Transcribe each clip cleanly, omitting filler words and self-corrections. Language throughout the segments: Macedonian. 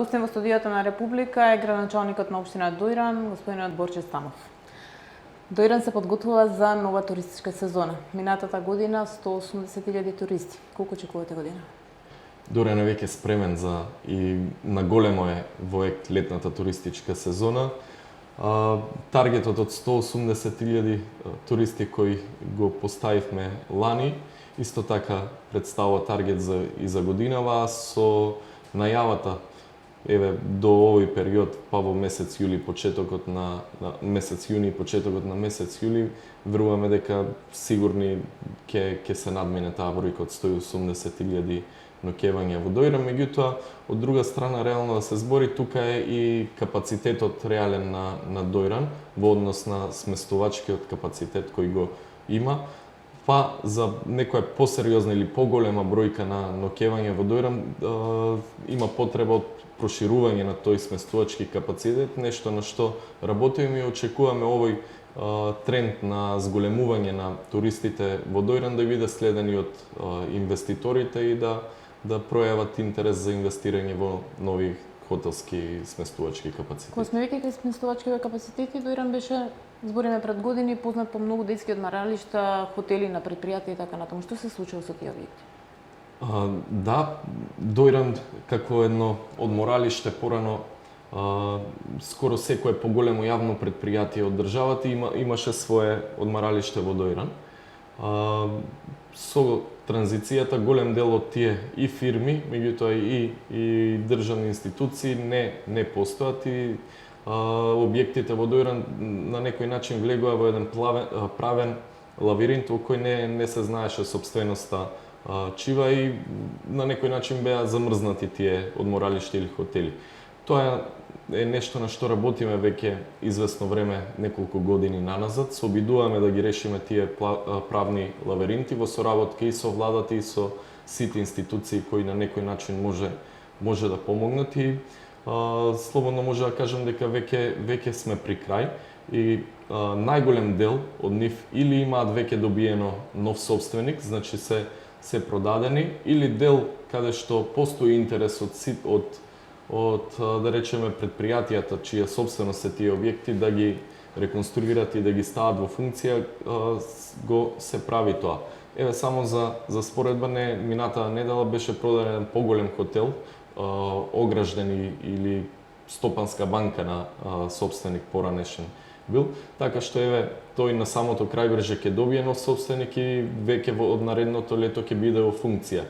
Гостин во студијата на Република е градоначалникот на општина Дојран, господинот Борче Станов. Дојран се подготвува за нова туристичка сезона. Минатата година 180.000 туристи. Колку очекувате година? Дојран е веќе спремен за и на големо е во летната туристичка сезона. Таргетот од 180.000 туристи кои го поставивме лани, исто така представува таргет за годинава, со најавата до овој период, па во месец јули, почетокот на месец јуни, почетокот на месец јули, веруваме дека сигурни ќе се надмине таа бројка од 180.000 ноќевања во Дојран. Меѓутоа, од друга страна, реално да се збори, тука е и капацитетот реален на Дојран во однос на сместувачкиот капацитет кој го има. Па за некоја посериозна или поголема бројка на ноќевање во Дојран има потреба од проширување на тој сместувачки капацитет, нешто на што работиме и очекуваме овој тренд на зголемување на туристите во Дојран да биде следен и од инвеститорите и да пројават интерес за инвестирање во нови хотелски сместувачки капацитети. Кога сме веќе кај сместувачките капацитети, Дојран беше, збориме пред години, познат по многу детски одмаралишта, хотели на предпријатија и така натаму. Што се случува со тие објекти? Да, Дојран како едно одморалиште порано скоро секое поголемо јавно предпријатие од државата имаше свое одморалиште во Дојран. Со транзицијата голем дел од тие и фирми, меѓутоа и државни институции не постојат и објектите во Дојран на некој начин влегува во еден правен лавиринт во кој не се знаеше сопственоста чива и на некој начин беа замрзнати тие одморалишта или хотели. Тоа е нешто на што работиме веќе известно време, неколку години наназад. Се обидуваме да ги решиме тие правни лавиринти во соработка и со владата и со сите институции кои на некој начин може да помогнат и слободно може да кажам дека веќе сме при крај и најголем дел од нив или имаат веќе добиено нов собственик, значи се продадени, или дел каде што постои интерес од да речеме предпријатијата чија собственост се тие објекти да ги реконструират и да ги стават во функција, го се прави тоа. Еве само за споредба, минатата недела беше продаден поголем хотел, огражден или стопанска банка на собственик поранешен бил, така што еве тој на самото крајбрежје ќе добие нов собственик и веќе од наредното лето ќе биде во функција.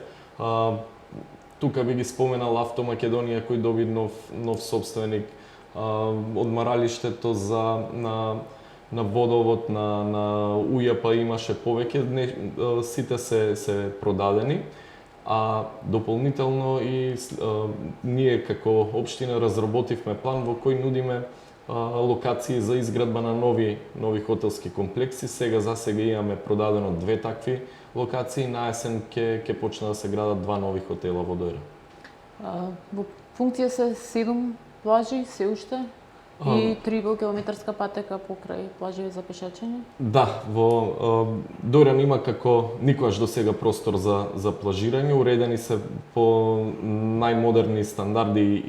Тука би ги споменал Автомакедонија кој доби нов собственик, одмаралиштето на водовод на УЈП имаше повеќе, сите се продадени, а дополнително и ние како општина разработивме план во кој нудиме локации за изградба на нови хотелски комплекси. Засега имаме продадено 2 такви локации, на есен ќе почне да се градат 2 нови хотела во Дојран. Во функција се 7 плажи се уште и 3 километарска патека покрај плажи за пешачење? Да, во Дојран има како никогаш досега простор за плажирање, уредени се по најмодерни стандарди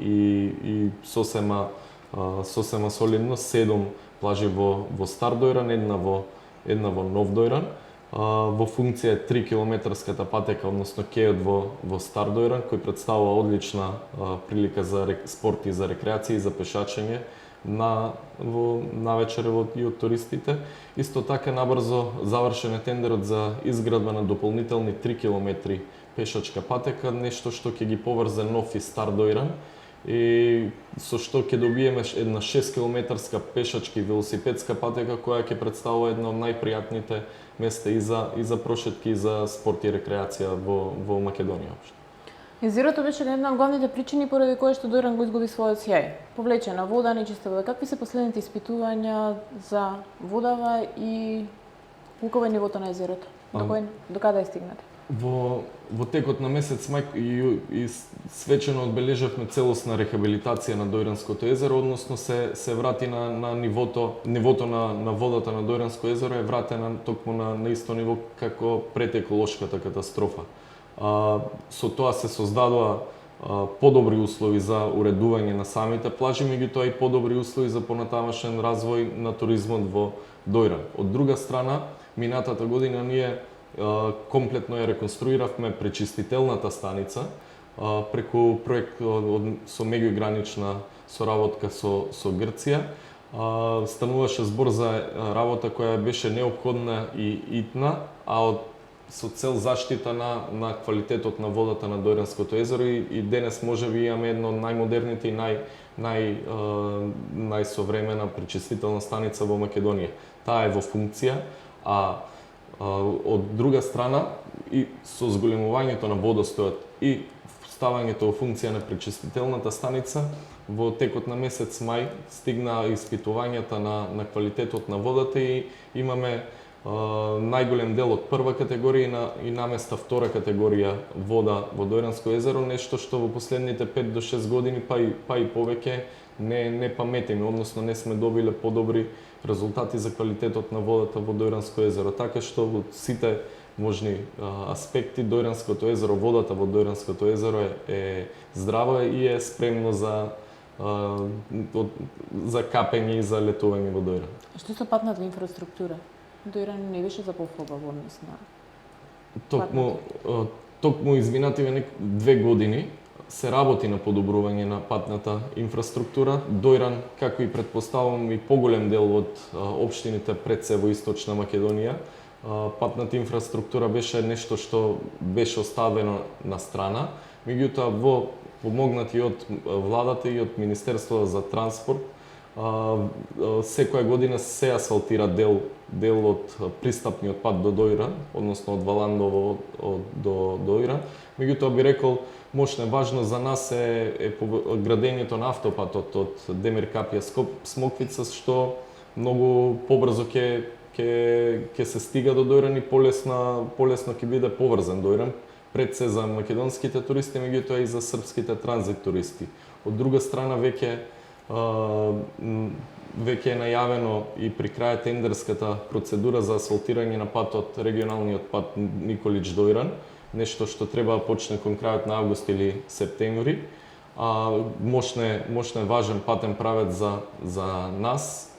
и сосема солидно 7 плажи во Стар Дојран, една во Нов Дојран. Во функција е 3 километарската патека, односно кејот во Стар Дојран, кој представува одлична прилика за спорт и за рекреација и за пешачење навечер и од туристите. Исто така набрзо завршен е тендерот за изградба на дополнителни 3 километри пешачка патека, нешто што ќе ги поврзе Нов и Стар Дојран и со што ќе добиеме една 6 километарска пешачка и велосипедска патека која ќе представува една од најпријатните места и за прошетки и за спорт и рекреација во Македонија општо. Езерото беше една од главните причини поради која што Дојран го изгуби својот сјај. Повлечена вода, нечиста вода. Какви се последните испитувања за водава и колку е нивото на езерото? До каде е стигнато? Во текот на месец мај и свечено одбележавме целосна рехабилитација на Дојранското езеро, односно се врати на нивото на водата на Дојранско езеро е вратена токму на исто ниво како пред еколошката катастрофа. Со тоа се создадува подобри услови за уредување на самите плажи, меѓутоа и подобри услови за понатамошен развој на туризмот во Дојран. Од друга страна, минатата година ние комплетно ја реконструиравме пречистителната станица преку проект со меѓугранична соработка со Грција. Стануваше збор за работа која беше неопходна и итна, а со цел заштита на квалитетот на водата на Дојранското езеро и денес можеби имаме едно од најмодерните и најсовремена пречистителна станица во Македонија. Таа е во функција, од друга страна и со зголемувањето на водостојот и ставањето во функција на пречистителната станица, во текот на месец мај стигнаа испитувањата на квалитетот на водата и имаме најголем дел од прва категорија и наместа втора категорија вода во Дојранско езеро, нешто што во последните 5 до 6 години па и повеќе не паметиме, односно не сме добиле подобри резултати за квалитетот на водата во Дојранско езеро, така што во сите можни аспекти Дојранското езеро, водата во Дојранското езеро е здрава и е спремно за капење и за летување во Дојран. Што со патната инфраструктура? Дојран не беше за пофоба во однос на Токму изминативе 2 години се работи на подобрување на патната инфраструктура. Дојран, како и претпоставувам и поголем дел од општините пред се во Источна Македонија, патната инфраструктура беше нешто што беше оставено на страна, меѓутоа помогнати од владата и од Министерството за транспорт, секоја година се асфалтира дел од пристапниот пат до Дојран, односно од Валандово до Дојран. Меѓутоа би рекол, мощно важно за нас е градењето на автопатот од Демир Капија Смоквица, што многу побрзо ќе се стига до Дојран и полесно ќе биде поврзан Дојран, пред се за македонските туристи, меѓутоа и за српските транзит туристи. Од друга страна, веќе е најавено и при крај тендерската процедура за асфалтирање на патот, регионалниот пат Николич-Дојран, нешто што треба да почне кон крајот на август или септември. Мощно е важен патен правец за нас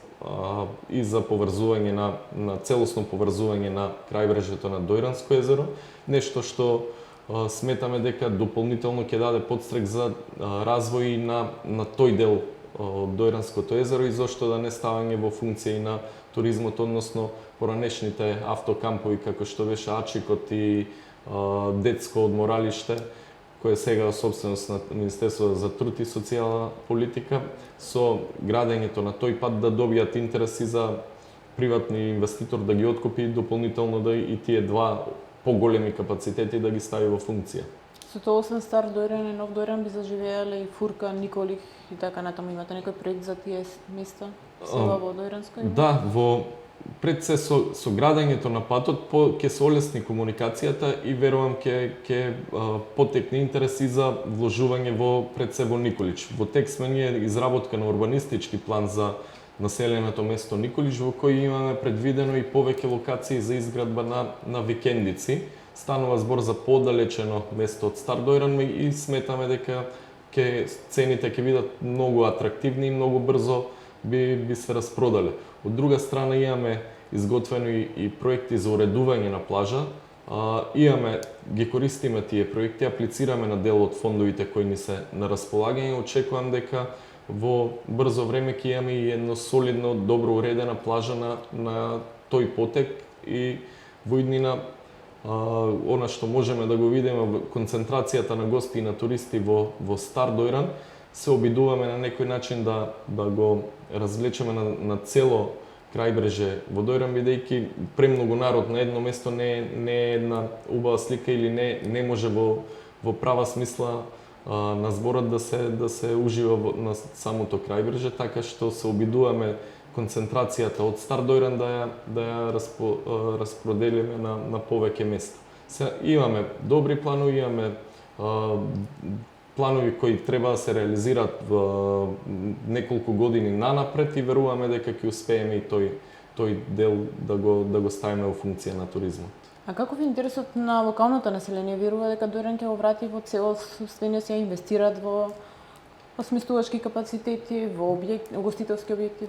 и за поврзување на целосно поврзување на крајбрежјето на Дојранско езеро, нешто што сметаме дека дополнително ќе даде подстрек за развој на тој дел од Дојранското езеро и зошто да не ставање во функција и на туризмот, односно поранешните автокампови како што беше Ачикот и детско одморалиште, кое сега е собственост на Министерството за труд и социјална политика, со градењето на тој пат да добијат интереси за приватни инвеститор да ги откупи и дополнително да и тие два поголеми капацитети да ги стави во функција. Со тоа освен Стар Дојран и Нов Дојран би заживеале и Фурка, Николих и така натаму. Имате некој проект за тие места села во Дојранско? Да, пред се со градењето на патот ќе се олесни комуникацијата и верувам ќе потекне интерес и за вложување пред се во Николич. Во тек сме ние изработка на урбанистички план за населеното место Николич, во кој имаме предвидено и повеќе локации за изградба на викендици. Станува збор за подалечено место од Стар Дојран и сметаме дека цените ќе бидат многу атрактивни и многу брзо би се распродале. Од друга страна имаме изготвено и проекти за уредување на плажа. Ги користиме тие проекти, аплицираме на дел од фондовите кои ни се на располагање. Очекувам дека во брзо време ќе имаме и едно солидно, добро уредена плажа на тој потек и во иднина она што можеме да го видиме, концентрацијата на гости и на туристи во Стар Дојран, се обидуваме на некој начин да го развлечеме на цело крајбреже во Дојран, бидејќи премногу народ на едно место не е една убава слика или не може во права смисла на зборот да се ужива на самото крајбреже, така што се обидуваме концентрацијата од Стар Дојран да ја распроделиме на повеќе места. Имаме добри планови, имаме планови кои треба да се реализираат неколку години нанапред и веруваме дека ќе успееме и тој дел да го ставиме во функција на туризмот. А каков е интересот на локалното население? Верува дека Дојран ќе го врати во целоствено се инвестираат во сместувачки капацитети, во угостителски објекти?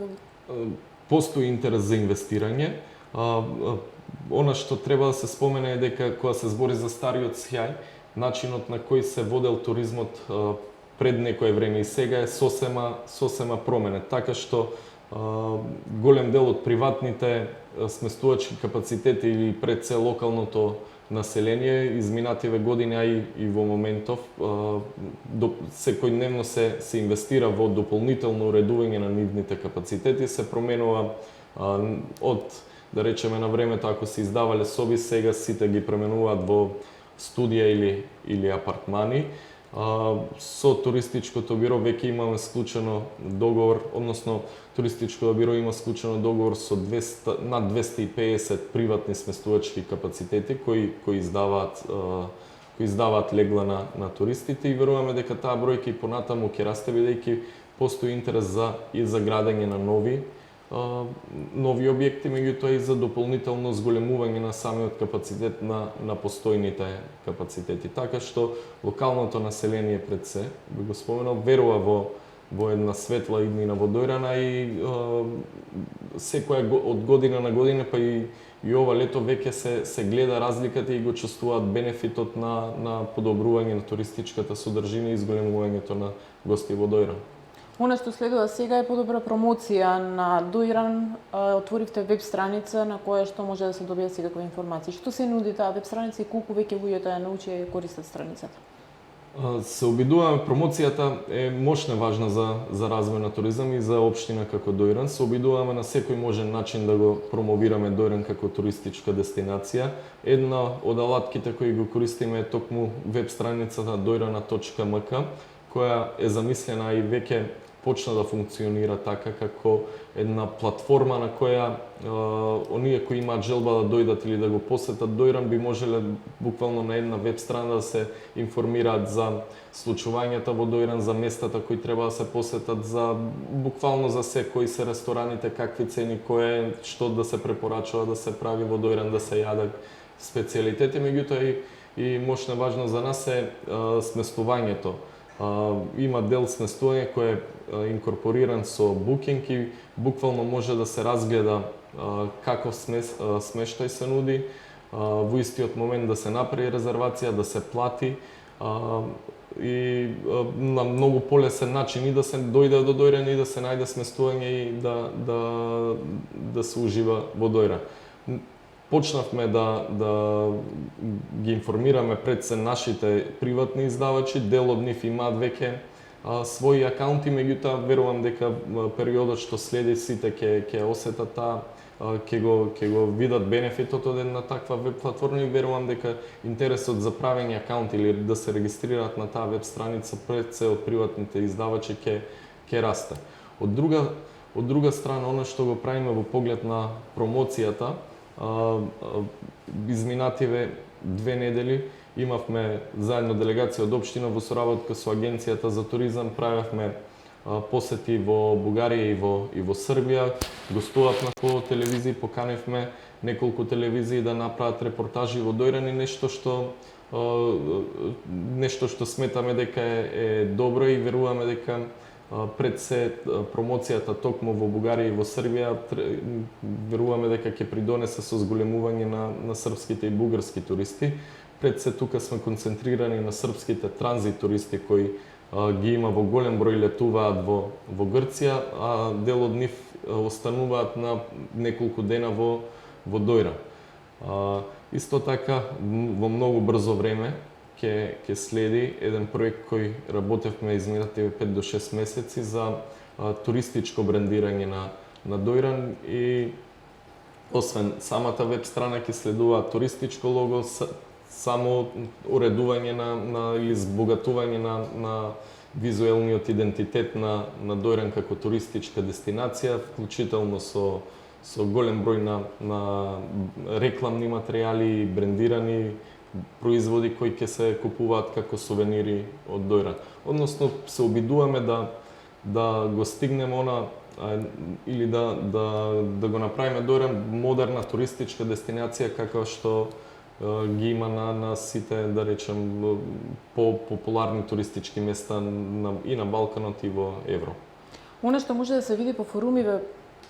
Постои интерес за инвестирање. Она што треба да се спомене е дека кога се збори за стариот сјај, начинот на кој се водел туризмот пред некое време и сега е сосема променет. Така што голем дел од приватните сместувачки капацитети или пред се локалното население изминативе години, а и во моментов секојдневно се инвестира во дополнително уредување на нивните капацитети, се променува од, да речеме, на времето ако се издавале соби, сега сите ги пременуваат во студија или апартмани. Со туристичкото биро веќе имаме склучено договор, односно туристичкото биро има склучено договор со над 250 приватни сместувачки капацитети кои издаваат легла на туристите, и веруваме дека таа бројка и понатаму ќе расте, бидејќи постои интерес за градење на нови објекти, меѓутоа и за дополнително зголемување на самиот капацитет на постојните капацитети. Така што локалното население пред се, би го споменал, верува во една светла иднина во Дојрана, и секоја од година на година, па и ова лето веќе се гледа разликата и го чувствуваат бенефитот на подобрување на туристичката содржина и зголемувањето на гости во Дојран. Она што следува сега е подобра промоција на Дојран. Отворивте веб страница на која што може да се добие секаква информација. Што се нуди таа веб страница и колку веќе луѓето ја научи и користат страницата? Се обидуваме, промоцијата е мощна важна за развој на туризам и за општина како Дојран. Се обидуваме на секој можен начин да го промовираме Дојран како туристичка дестинација. Една од алатките кои го користиме е токму веб страницата doirana.mk, која е замислена и веќе почна да функционира така како една платформа на која оние кои имаат желба да дојдат или да го посетат Дојран би можеле буквално на една веб страна да се информираат за случувањата во Дојран, за местата кои треба да се посетат, буквално за се, кои се рестораните, какви цени, кое што да се препорачува да се прави во Дојран, да се јадат специјалитети, меѓутоа и мощна важно за нас е сместувањето. Има дел сместување кој е инкорпориран со букинг и буквално може да се разгледа каков смештај се нуди, во истиот момент да се направи резервација, да се плати и на многу полесен начин и да се дојде до Дојран и да се најде сместување и да се ужива во Дојран. Почнавме да ги информираме пред се нашите приватни издавачи, дел од нив имаат веќе своји акаунти, меѓутоа верувам дека периодот што следи сите ќе осетат ќе го видат бенефитот од една таква веб платформа, и верувам дека интересот за правење акаунт или да се регистрираат на таа веб страница пред се од приватните издавачи ќе расте. Од друга страна, она што го правиме во поглед на промоцијата, изминативе 2 недели имавме заедно делегација од општина во соработка со Агенцијата за туризам, правевме посети во Бугарија и во Србија, гостувавме по телевизии, поканевме неколку телевизии да направат репортажи во Дојран, и нешто што сметаме дека е добро, и веруваме дека пред се промоцијата токму во Бугарија и во Србија веруваме дека ќе придонесе со зголемување на српските и бугарски туристи. Пред се тука сме концентрирани на српските транзит туристи кои ги има во голем број, летуваат во Грција, а дел од нив остануваат на неколку дена во Дојран. Исто така, во многу брзо време ќе следи еден проект кој работевме изминативе 5 до 6 месеци за туристичко брендирање на Дојран, и освен самата веб страна ќе следува туристичко лого, само уредување или збогатување на визуелниот идентитет на Дојран како туристичка дестинација, вклучително со голем број на рекламни материјали, брендирани производи кои ќе се купуваат како сувенири од Дојран. Односно, се обидуваме да го стигнеме или да го направиме Дојран модерна туристичка дестинација, како што ги има на сите, да речем, по-популарни туристички места и на Балканот и во Евро. Она што може да се види по форумиве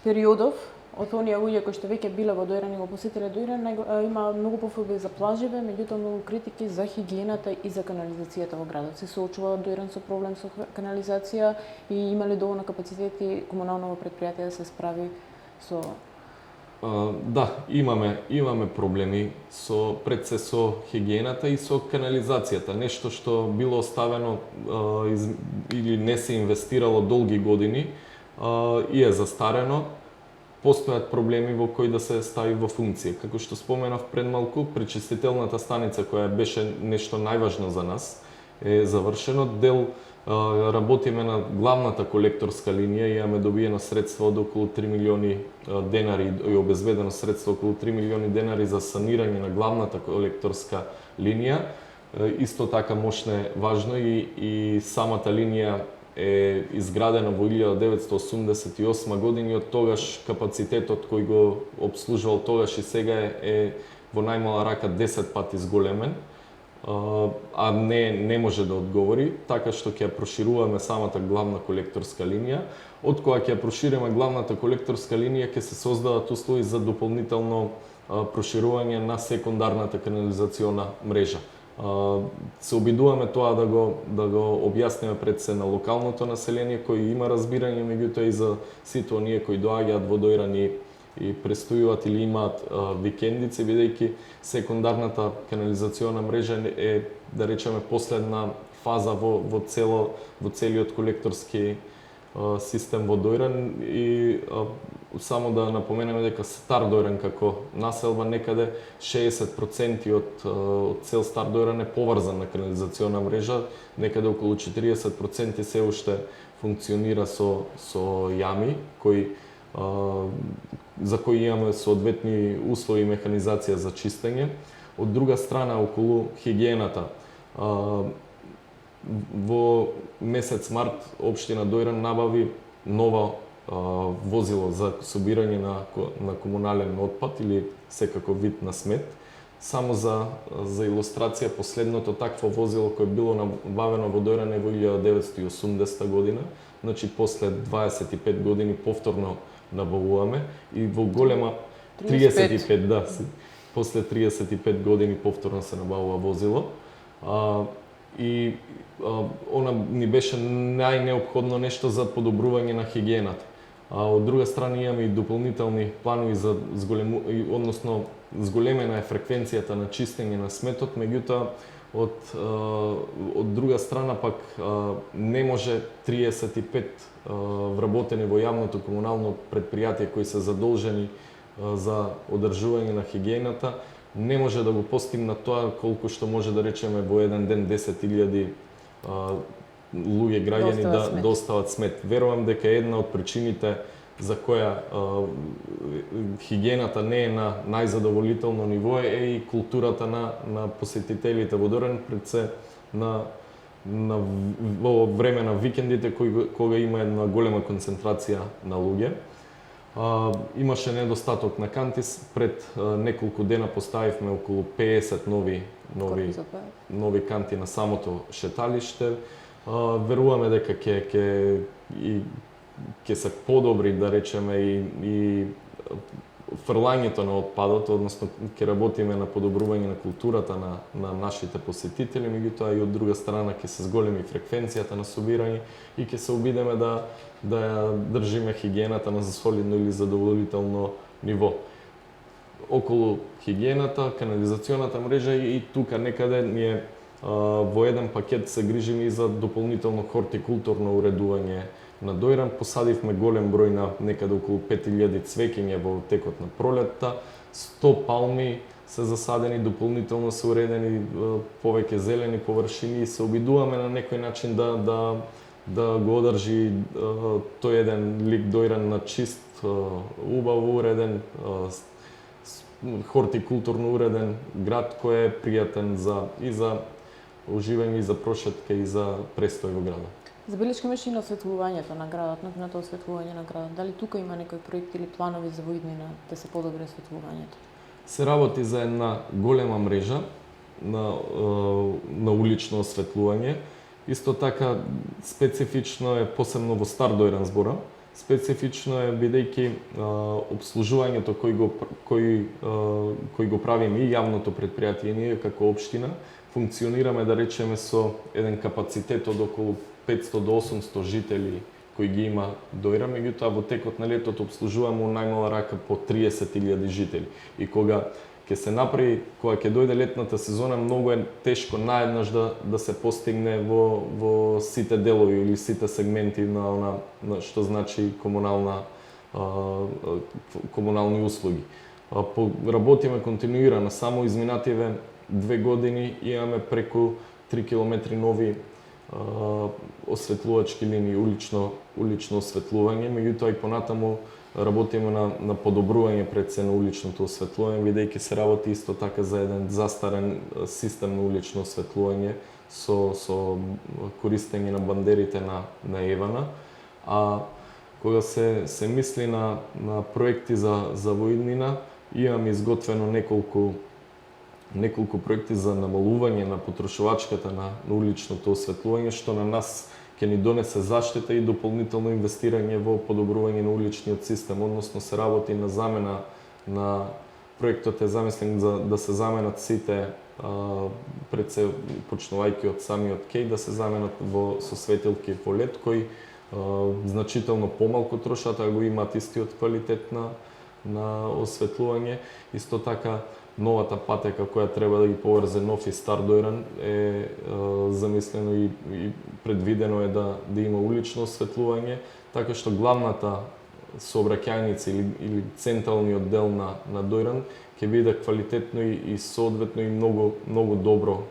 периодов од оние луѓе кои што веќе биле во Доиран и го посетиле Доиран, има многу пофалби за плаживе, меѓутоа многу критики за хигиената и за канализацијата во градот. Се соочува Доиран со проблем со канализација и има ли доволно капацитети комуналното претпријатие да се справи со Да, имаме проблеми пред се со хигиената и со канализацијата, нешто што било оставено или не се инвестирало долги години и е застарено. Постојат проблеми во кои да се стави во функција. Како што споменав пред малку, пречистителната станица која беше нешто најважно за нас е завршено. Дел работиме на главната колекторска линија, имаме добиено средства од околу 3 милиони денари и обезбедено средство околу 3 милиони денари за санирање на главната колекторска линија. Исто така мощно е важно и самата линија е изградена во 1988 година и од тогаш капацитетот кој го обслужувал тогаш и сега е во најмала рака 10 пати зголемен, а не може да одговори, така што ќе ја прошируваме самата главна колекторска линија. Од кога ќе ја прошириме главната колекторска линија, ќе се создадат услови за дополнително проширување на секундарната канализациона мрежа. Се обидуваме тоа да го објасниме пред се на локалното население кој има разбирање, меѓутоа и за сите оние кои доаѓаат во Доиран и престојуваат или имаат викендици, бидејќи секундарната канализациона мрежа е, да речеме, последна фаза во целиот колекторски систем во Доиран и само да напоменеме дека Стар Доиран како населба некаде 60% од цел Стар Доиран е поврзан на канализациона мрежа, некаде околу 40% се уште функционира со јами за кои имаме соодветни услови и механизација за чистење. Од друга страна, околу хигиената, во месец март општина Доиран набави ново возило за собирање на комунален отпад или секако вид на смет. Само за илустрација, последното такво возило кое било набавено во Доиран е во 1980 година, значи после 25 години повторно набавуваме и во голема 35, да, после 35 години повторно се набавува возило. И она ни беше најнеопходно нешто за подобрување на хигиената. Од друга страна имаме и дополнителни планови за зголемена е фреквенцијата на чистење на сметот, меѓутоа од друга страна пак не може 35 вработени во јавното комунално претпријатие кои се задолжени за одржување на хигиената, не може да го постигнат тоа колку што може да речеме во еден ден 10.000 луѓе граѓани да остават смет. Верувам дека една од причините за која хигиената не е на најзадоволително ниво е и културата на посетителите во Доиран, пред се во време на викендите кога има една голема концентрација на луѓе. Имаше недостаток на канти, пред неколку дена поставивме околу 50 нови канти на самото шеталиште. Веруваме дека ќе се подобри, да речеме, и фрлањето на отпадот, односно ќе работиме на подобрување на културата на нашите посетители, меѓутоа и од друга страна ќе се зголеми фреквенцијата на собирање и ќе се обидеме да ја држиме хигиената на солидно или задоволително ниво. Околу хигиената, канализационата мрежа и тука некаде ние во еден пакет се грижиме и за дополнително хортикултурно уредување на Доиран. Посадивме голем број на некаде околу 5000 цвеќиња во текот на пролетта, 100 палми се засадени, дополнително се уредени повеќе зелени површини и се обидуваме на некој начин да го одржи тој еден лик Доиран на чист, убаво уреден, хортикултурно уреден град кој е пријатен и за уживање, и за прошетка, и за престој во градот. Забелешка имаше и на осветлувањето на градот, на осветлување на градот. Дали тука има некој проект или планови за во иднина да се подобри осветлувањето? се работи за една голема мрежа на улично осветлување. Исто така специфично е посебно во Стар Дојран збора. Специфично е бидејќи обслужувањето кој го правиме и јавното претпријатие ние како општина функционираме да речеме со еден капацитет од околу 500 до 800 жители кои ги има Дојран, меѓутоа во текот на летото обслужуваме у најмала рака по 30.000 жители. И кога ќе се направи, кога ќе дојде летната сезона, многу е тешко наеднаш да се постигне во сите делови или сите сегменти на што значи комунални услуги. Работиме континуирано, само изминативе 2 години имаме преку 3 километри нови осветлувачки линии, улично осветлување, меѓутоа и понатаму работиме на подобрување пред се на уличното осветлување, бидејќи се работи исто така за еден застарен систем на улично осветлување со користење на бандерите на Евана. А кога се мисли на проекти за во иднина, имаме изготвено неколку проекти за намалување на потрошувачката на уличното осветлување, што на нас ќе ни донесе заштита и дополнително инвестирање во подобрување на уличниот систем, односно се работи на замена на проектот е замислен да се заменат сите пред се почнувајќи од самиот кеј, да се заменат со светилки во лед кои значително помалку трошат, а го имаат истиот квалитет на осветлување. Исто така новата патека која треба да ги поврзе Нов и Стар Дојран е замислено и предвидено е да има улично осветлување, така што главната сообраќајница или централниот дел на Дојран ќе биде квалитетно и соодветно и многу добро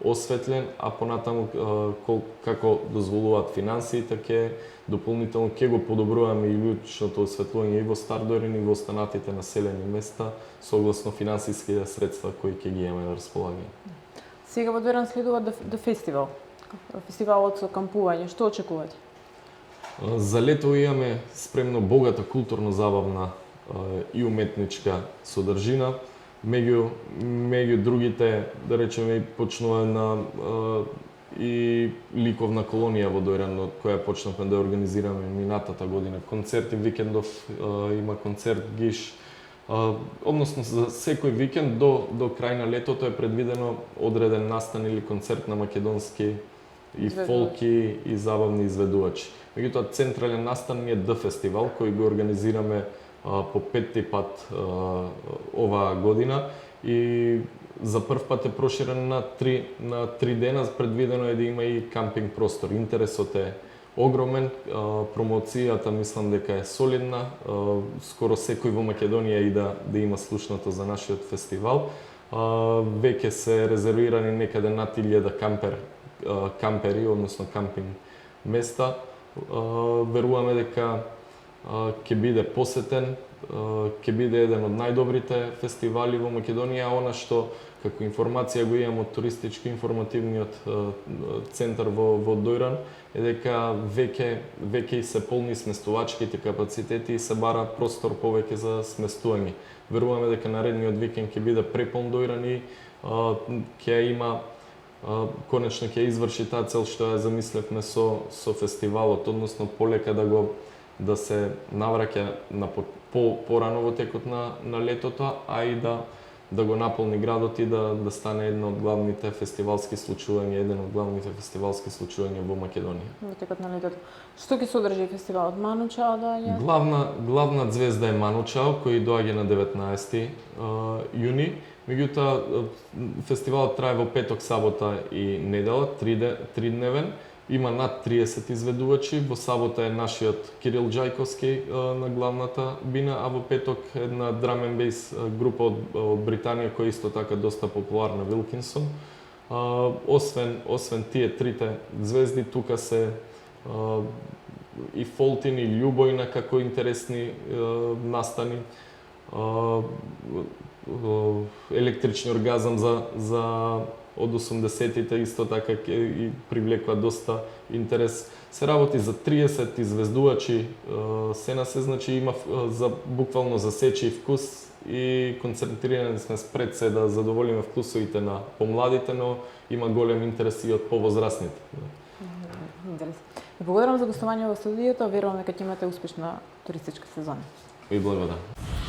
осветлен, а понатаму како дозволуваат финансиите ќе дополнително ќе го подобруваме и уличното осветлување и во Стар Дојран и во останатите населени места согласно финансиските средства кои ќе ги имаме на располагање. Сега во Дојран следува фестивал. Фестивалот со кампување, што очекувате? За лето имаме спремно богата културно-забавна и уметничка содржина. Меѓу другите, да речеме, почнува на и ликовна колонија во Дојран, која почнавме да организираме минатата година. Концерти викендов, има концерт Гиш. Односно, за секој викенд до крај на летото е предвидено одреден настан или концерт на македонски и фолки и забавни изведувачи. Меѓутоа, централен настан е Д-фестивал, кој го организираме по 5-ти пат оваа година и за прв пат е проширен на 3 дена, предвидено е да има и кампинг простор. Интересот е огромен, промоцијата мислам дека е солидна, скоро секој во Македонија и да има слушнато за нашиот фестивал. Веќе се резервирани некаде над 1000 кампери, односно кампинг места. Веруваме дека ќе биде посетен, ќе биде еден од најдобрите фестивали во Македонија, она што како информација го имам од туристички информативниот центар во Дојран е дека веќе се полни сместувачките капацитети и се бара простор повеќе за сместување. Веруваме дека наредниот викенд ќе биде препон Дојран и ќе има конечно ќе изврши таа цел што ја замислевме со фестивалот, односно полека да се навраќа на порано во текот на летото, а и да го наполни градот и да стане еден од главните фестивалски случувања во Македонија. Во текот на летото. Што ќе содржи фестивалот? Ману Чао доаѓа? Главна звезда е Ману Чао, кој доаѓа на 19 јуни. Меѓутоа, фестивалот трае во петок, сабота и недела, 3-дневен. Има над 30 изведувачи, во сабота е нашиот Кирил Џајковски на главната бина, а во петок една драм н бейс група од Британија која исто така доста популарна, Вилкинсон. Освен тие трите звезди, тука се и Фолтин и Љубојна како интересни настани. Електрични оргазам за од 80-тите исто така и привлекува доста интерес. Се работи за 30 извездувачи, се на се, значи има за буквално за сечи вкус и концентрирани сме спред се да задоволиме вкусовите на помладите, но има голем интерес и од повозрастните. Интерес. Ви благодарам за гостување во студиото, верувам дека ќе имате успешна туристичка сезона. И благодарам.